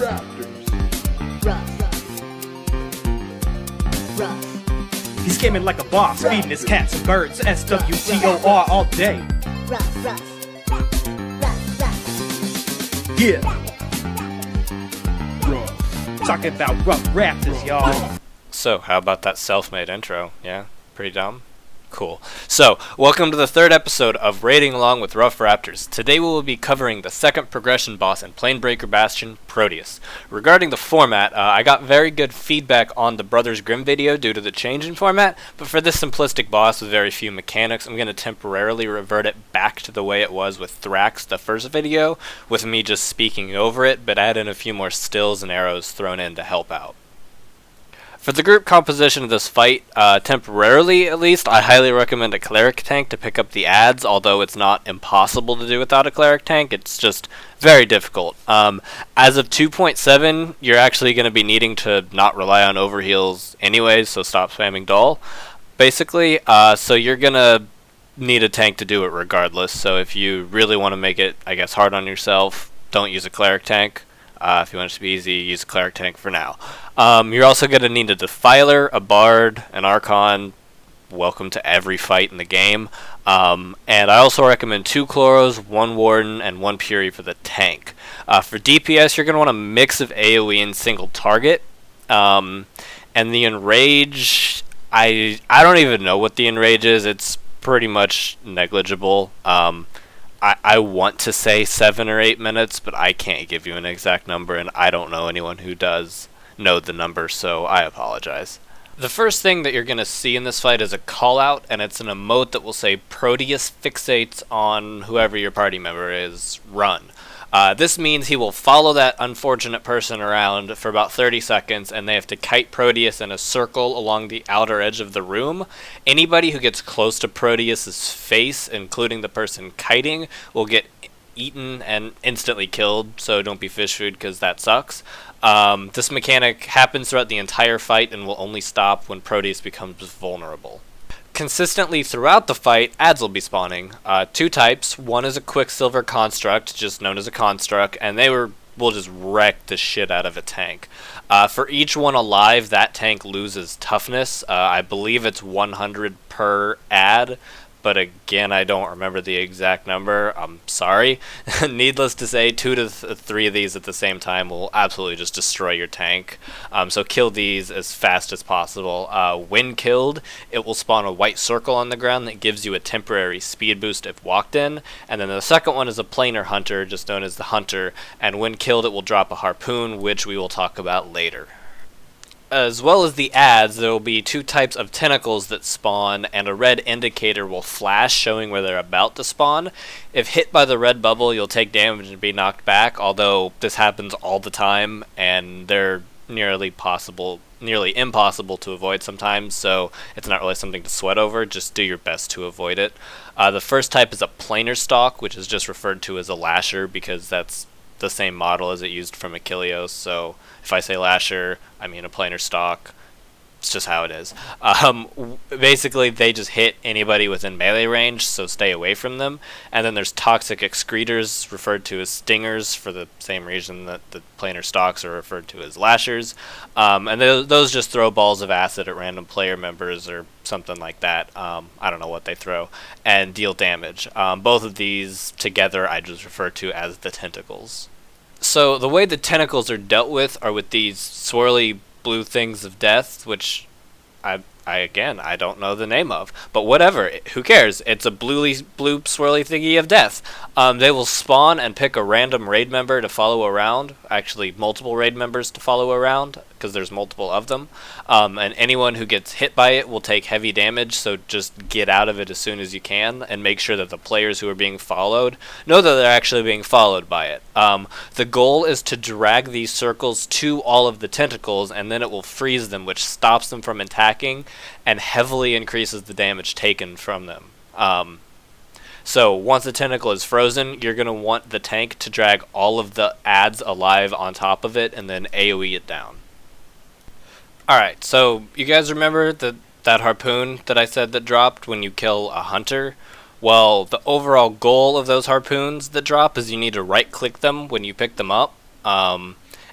RoughRaptors. Rough. He's gaming like a boss, feeding his cats and birds. SWTOR all day. Yeah. Talking about RoughRaptors, y'all. So, how about that self-made intro? Yeah? Pretty dumb? Cool. So, welcome to the third episode of Raiding Along with RoughRaptors. Today we will be covering the second progression boss in Planebreaker Bastion, Proteus. Regarding the format, I got very good feedback on the Brothers Grimm video due to the change in format, but for this simplistic boss with very few mechanics, I'm going to temporarily revert it back to the way it was with Thrax, the first video, with me just speaking over it, but add in a few more stills and arrows thrown in to help out. For the group composition of this fight, temporarily at least, I highly recommend a cleric tank to pick up the adds, although it's not impossible to do without a cleric tank, it's just very difficult. As of 2.7, you're actually going to be needing to not rely on overheals anyways, so stop spamming dull, basically. So you're going to need a tank to do it regardless, so if you really want to make it, I guess, hard on yourself, don't use a cleric tank. If you want it to be easy, use a cleric tank for now. You're also going to need a Defiler, a Bard, an Archon. Welcome to every fight in the game. And I also recommend 2 Chloros, 1 Warden, and 1 Fury for the tank. For DPS, you're going to want a mix of AoE and single target. And the Enrage, I don't even know what the Enrage is. It's pretty much negligible. I want to say 7 or 8 minutes, but I can't give you an exact number, and I don't know anyone who does know the number, so I apologize. The first thing that you're going to see in this fight is a callout, and it's an emote that will say Proteus fixates on whoever your party member is, run. This means he will follow that unfortunate person around for about 30 seconds, and they have to kite Proteus in a circle along the outer edge of the room. Anybody who gets close to Proteus's face, including the person kiting, will get eaten and instantly killed, so don't be fish food because that sucks. This mechanic happens throughout the entire fight and will only stop when Proteus becomes vulnerable. Consistently throughout the fight, adds will be spawning. 2 types. One is a Quicksilver Construct, just known as a Construct, and will just wreck the shit out of a tank. For each one alive, that tank loses toughness. I believe it's 100 per add, but again, I don't remember the exact number. I'm sorry. Needless to say, 2 to 3 of these at the same time will absolutely just destroy your tank. So kill these as fast as possible. When killed, it will spawn a white circle on the ground that gives you a temporary speed boost if walked in. And then the second one is a planar hunter, just known as the hunter. And when killed, it will drop a harpoon, which we will talk about later. As well as the adds, there will be 2 types of tentacles that spawn, and a red indicator will flash showing where they're about to spawn. If hit by the red bubble, you'll take damage and be knocked back, although this happens all the time, and they're nearly impossible to avoid sometimes, so it's not really something to sweat over. Just do your best to avoid it. The first type is a planar stalk, which is just referred to as a lasher because that's the same model as it used from Achilleos, so if I say lasher, I mean a planar stalk. It's just how it is. Basically, they just hit anybody within melee range, so stay away from them. And then there's toxic excretors, referred to as stingers, for the same reason that the planar stalks are referred to as lashers. And those just throw balls of acid at random player members or something like that. I don't know what they throw, and deal damage. Both of these together I just refer to as the tentacles. So the way the tentacles are dealt with are with these swirly blue things of death, which I don't know the name of, but whatever, who cares? It's a blue swirly thingy of death. They will spawn and pick a random raid member to follow around, actually multiple raid members to follow around, because there's multiple of them, and anyone who gets hit by it will take heavy damage, so just get out of it as soon as you can, and make sure that the players who are being followed know that they're actually being followed by it. The goal is to drag these circles to all of the tentacles, and then it will freeze them, which stops them from attacking, and heavily increases the damage taken from them. So once the tentacle is frozen, you're going to want the tank to drag all of the adds alive on top of it and then AoE it down. Alright, so you guys remember that harpoon that I said that dropped when you kill a hunter? Well, the overall goal of those harpoons that drop is you need to right click them when you pick them up.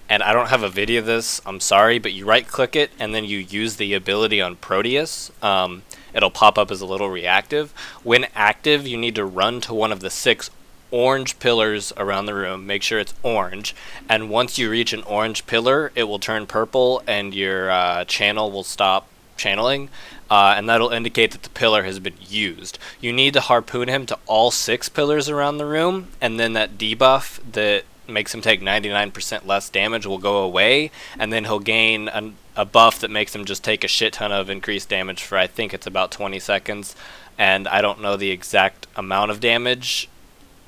and I don't have a video of this, I'm sorry, but you right click it and then you use the ability on Proteus. It'll pop up as a little reactive. When active, you need to run to one of the 6 orange pillars around the room. Make sure it's orange, and once you reach an orange pillar, it will turn purple and your channel will stop channeling, and that'll indicate that the pillar has been used. You need to harpoon him to all 6 pillars around the room, and then that debuff that makes him take 99% less damage will go away, and then he'll gain a buff that makes him just take a shit ton of increased damage for, I think it's about 20 seconds, and I don't know the exact amount of damage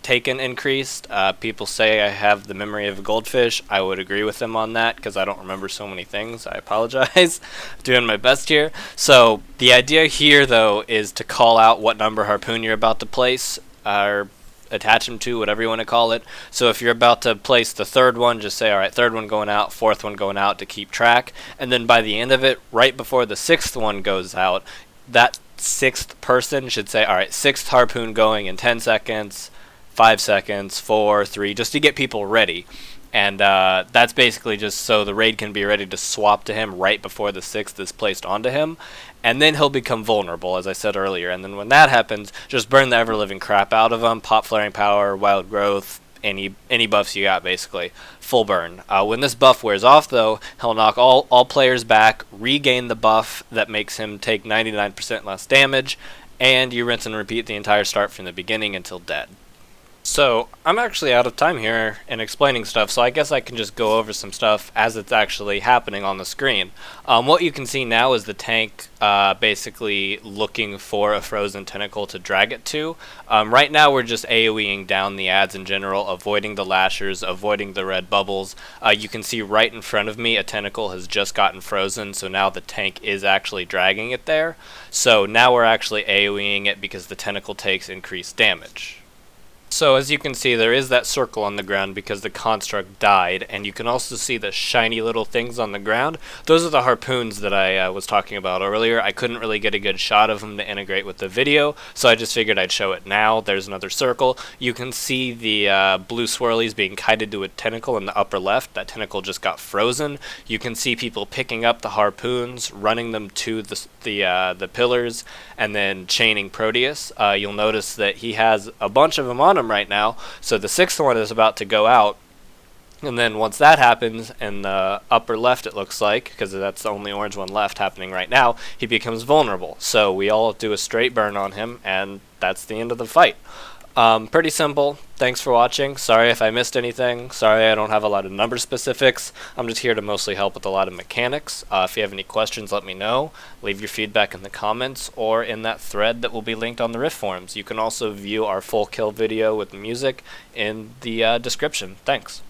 taken increased. People say I have the memory of a goldfish. I would agree with them on that because I don't remember so many things. I apologize. Doing my best here. So the idea here though is to call out what number harpoon you're about to place, or attach them to, whatever you want to call it. So if you're about to place the 3rd one, just say, alright, 3rd one going out, 4th one going out, to keep track. And then by the end of it, right before the 6th one goes out, that 6th person should say, alright, 6th harpoon going in 10 seconds, 5 seconds, 4, 3, just to get people ready. And that's basically just so the raid can be ready to swap to him right before the 6th is placed onto him. And then he'll become vulnerable, as I said earlier. And then when that happens, just burn the ever-living crap out of him. Pop Flaring Power, Wild Growth, any buffs you got, basically. Full burn. When this buff wears off, though, he'll knock all players back, regain the buff that makes him take 99% less damage, and you rinse and repeat the entire start from the beginning until dead. So, I'm actually out of time here in explaining stuff, so I guess I can just go over some stuff as it's actually happening on the screen. What you can see now is the tank basically looking for a frozen tentacle to drag it to. Right now we're just AoEing down the ads in general, avoiding the lashers, avoiding the red bubbles. You can see right in front of me a tentacle has just gotten frozen, so now the tank is actually dragging it there. So now we're actually AoEing it because the tentacle takes increased damage. So as you can see, there is that circle on the ground because the construct died, and you can also see the shiny little things on the ground. Those are the harpoons that I was talking about earlier. I couldn't really get a good shot of them to integrate with the video, so I just figured I'd show it now. There's another circle. You can see the blue swirlies being kited to a tentacle in the upper left. That tentacle just got frozen. You can see people picking up the harpoons, running them to the pillars, and then chaining Proteus. You'll notice that he has a bunch of them on him right now, so the 6th one is about to go out, and then once that happens, in the upper left it looks like, because that's the only orange one left happening right now, he becomes vulnerable. So we all do a straight burn on him, and that's the end of the fight. Pretty simple. Thanks for watching. Sorry if I missed anything. Sorry I don't have a lot of number specifics. I'm just here to mostly help with a lot of mechanics. If you have any questions, let me know. Leave your feedback in the comments or in that thread that will be linked on the Rift forums. You can also view our full kill video with music in the description. Thanks.